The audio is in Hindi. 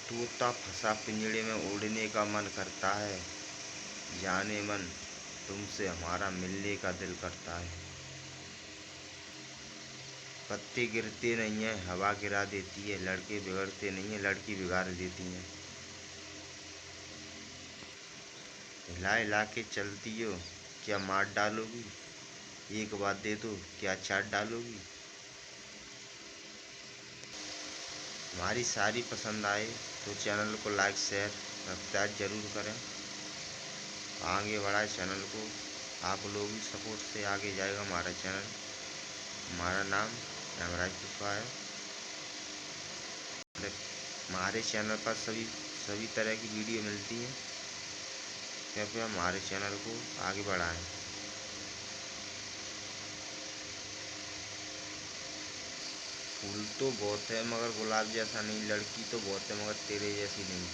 तोता फंसा पिंजड़े में उड़ने का मन करता है, जाने मन तुमसे हमारा मिलने का दिल करता है। पत्ते गिरते नहीं हैं, हवा गिरा देती है, लड़के बिगड़ते नहीं हैं, लड़की बिगाड़ देती हैं। हिला हिला के चलती हो, क्या मार डालोगी? एक बात दे दो, क्या चाट डालोगी? हमारी सारी पसंद आए तो चैनल को लाइक शेयर सब्सक्राइब जरूर करें। आगे बढ़ाए चैनल को, आप लोगों की सपोर्ट से आगे जाएगा हमारा चैनल। हमारा नाम हेमराज पुष्पा है। हमारे चैनल पर सभी तरह की वीडियो मिलती हैं। कृपया हमारे चैनल को आगे बढ़ाएं। फूल तो बहुत है मगर गुलाब जैसा नहीं, लड़की तो बहुत है मगर तेरे जैसी नहीं।